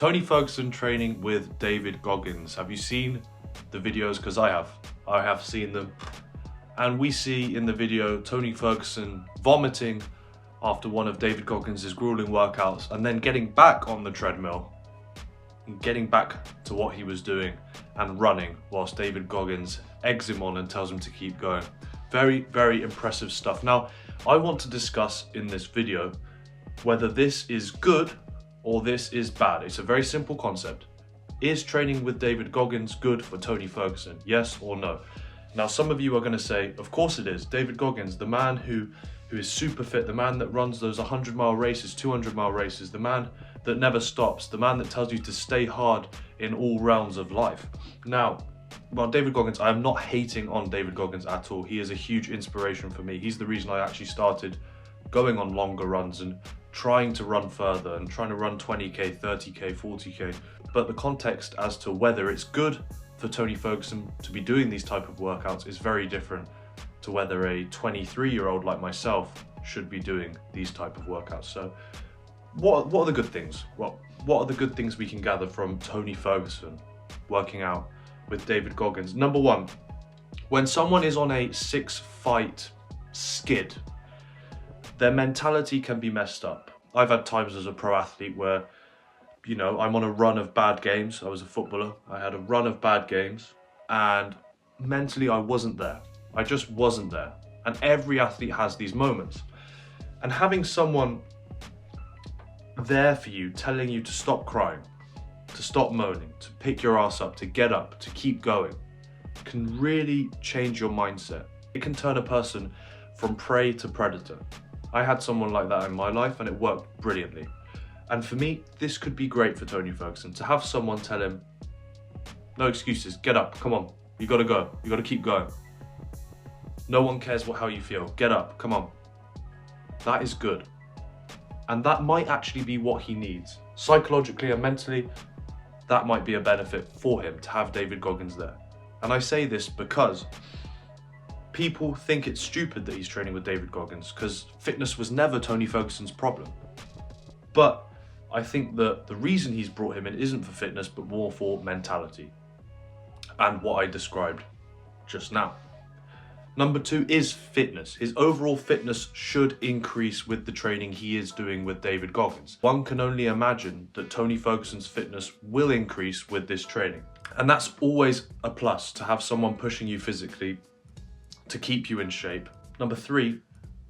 Tony Ferguson training with David Goggins. Have you seen the videos? Because I have seen them. And we see in the video Tony Ferguson vomiting after one of David Goggins' grueling workouts and then getting back on the treadmill and getting back to what he was doing and running whilst David Goggins eggs him on and tells him to keep going. Very, very impressive stuff. Now, I want to discuss in this video whether this is good or this is bad. It's a very simple concept. Is training with David Goggins good for Tony Ferguson? Yes or no? Now, some of you are going to say, of course it is. David Goggins, the man who is super fit, the man that runs those 100-mile races, 200-mile races, the man that never stops, the man that tells you to stay hard in all realms of life. Now, well, David Goggins, I am not hating on David Goggins at all. He is a huge inspiration for me. He's the reason I actually started going on longer runs and trying to run further and trying to run 20k, 30k, 40k. But the context as to whether it's good for Tony Ferguson to be doing these type of workouts is very different to whether a 23-year-old like myself should be doing these type of workouts. So what are the good things? Well, what are the good things we can gather from Tony Ferguson working out with David Goggins? Number one, when someone is on a 6-fight skid, their mentality can be messed up. I've had times as a pro athlete where, you know, I'm on a run of bad games. I was a footballer. I had a run of bad games and mentally I wasn't there. I just wasn't there. And every athlete has these moments. And having someone there for you, telling you to stop crying, to stop moaning, to pick your ass up, to get up, to keep going, can really change your mindset. It can turn a person from prey to predator. I had someone like that in my life and it worked brilliantly. And for me, this could be great for Tony Ferguson, to have someone tell him, no excuses, get up, come on, you gotta go, you gotta keep going. No one cares how you feel, get up, come on. That is good. And that might actually be what he needs. Psychologically and mentally, that might be a benefit for him to have David Goggins there. And I say this because people think it's stupid that he's training with David Goggins because fitness was never Tony Ferguson's problem. But I think that the reason he's brought him in isn't for fitness, but more for mentality and what I described just now. Number two is fitness. His overall fitness should increase with the training he is doing with David Goggins. One can only imagine that Tony Ferguson's fitness will increase with this training. And that's always a plus, to have someone pushing you physically to keep you in shape. Number three,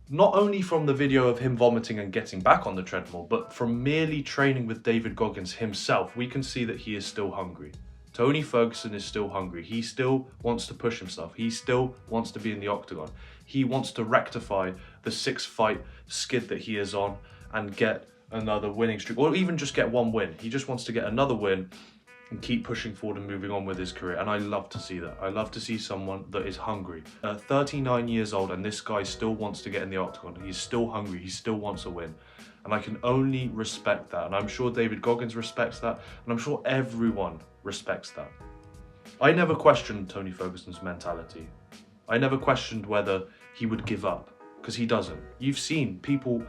not only from the video of him vomiting and getting back on the treadmill, but from merely training with David Goggins himself, we can see that he is still hungry. Tony Ferguson is still hungry. He still wants to push himself. He still wants to be in the octagon. He wants to rectify the 6-fight skid that he is on and get another winning streak, or even just get one win. He just wants to get another win and keep pushing forward and moving on with his career. And I love to see that. I love to see someone that is hungry. 39 years old and this guy still wants to get in the octagon. He's still hungry. He still wants a win. And I can only respect that. And I'm sure David Goggins respects that. And I'm sure everyone respects that. I never questioned Tony Ferguson's mentality. I never questioned whether he would give up, because he doesn't. You've seen people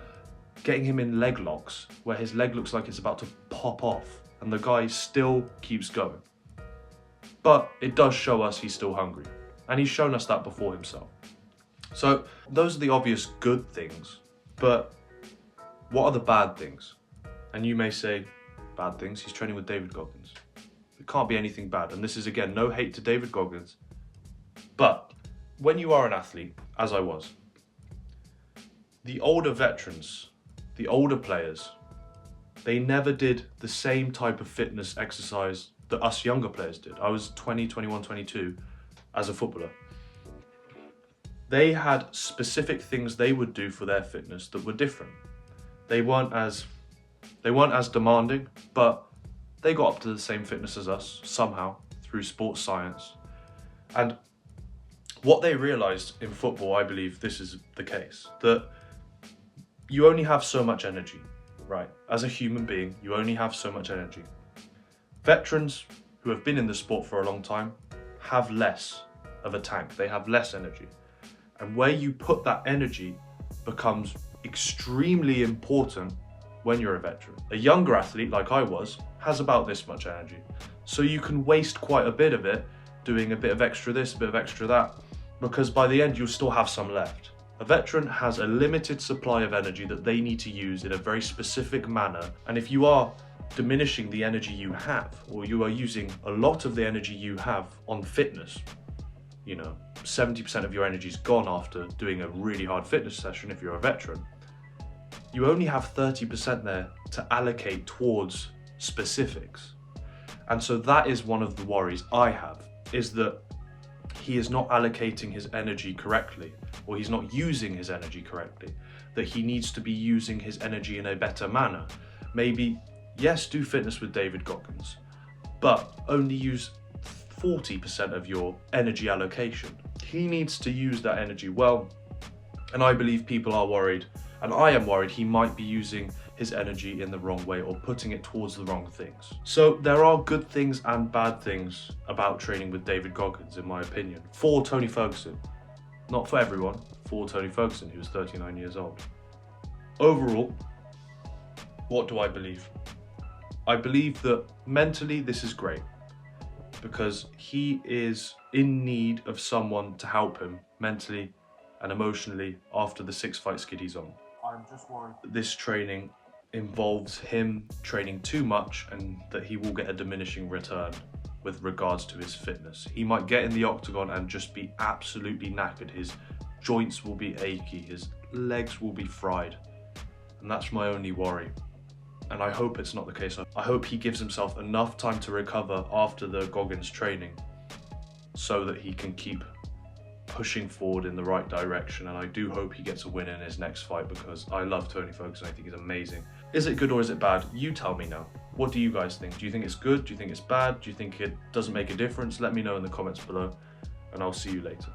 getting him in leg locks where his leg looks like it's about to pop off and the guy still keeps going. But it does show us he's still hungry. And he's shown us that before himself. So those are the obvious good things, but what are the bad things? And you may say, bad things? He's training with David Goggins. It can't be anything bad. And this is, again, no hate to David Goggins. But when you are an athlete, as I was, the older veterans, the older players, they never did the same type of fitness exercise that us younger players did. I was 20, 21, 22 as a footballer. They had specific things they would do for their fitness that were different. They weren't as demanding, but they got up to the same fitness as us somehow through sports science. And what they realized in football, I believe this is the case, that you only have so much energy, right? As a human being, you only have so much energy. Veterans who have been in the sport for a long time have less of a tank. They have less energy. And where you put that energy becomes extremely important when you're a veteran. A younger athlete, like I was, has about this much energy. So you can waste quite a bit of it doing a bit of extra this, a bit of extra that, because by the end you'll still have some left. A veteran has a limited supply of energy that they need to use in a very specific manner, and if you are diminishing the energy you have, or you are using a lot of the energy you have on fitness, 70% of your energy is gone after doing a really hard fitness session if you're a veteran, you only have 30% there to allocate towards specifics. And so that is one of the worries I have, is that he is not allocating his energy correctly, or he's not using his energy correctly, that he needs to be using his energy in a better manner. Maybe, yes, do fitness with David Goggins, but only use 40% of your energy allocation. He needs to use that energy well, and I believe people are worried, and I am worried he might be using his energy in the wrong way or putting it towards the wrong things. So there are good things and bad things about training with David Goggins, in my opinion, for Tony Ferguson. Not for everyone, for Tony Ferguson, who was 39 years old. Overall, what do I believe? I believe that mentally this is great, because he is in need of someone to help him mentally and emotionally after the 6-fight skid he's on. I'm just worried that this training involves him training too much and that he will get a diminishing return with regards to his fitness. He might get in the octagon and just be absolutely knackered. His joints will be achy, his legs will be fried. And that's my only worry. And I hope it's not the case. I hope he gives himself enough time to recover after the Goggins training so that he can keep pushing forward in the right direction. And I do hope he gets a win in his next fight, because I love Tony Ferguson. I think he's amazing. Is it good or is it bad? You tell me now. What do you guys think? Do you think it's good? Do you think it's bad? Do you think it doesn't make a difference? Let me know in the comments below, and I'll see you later.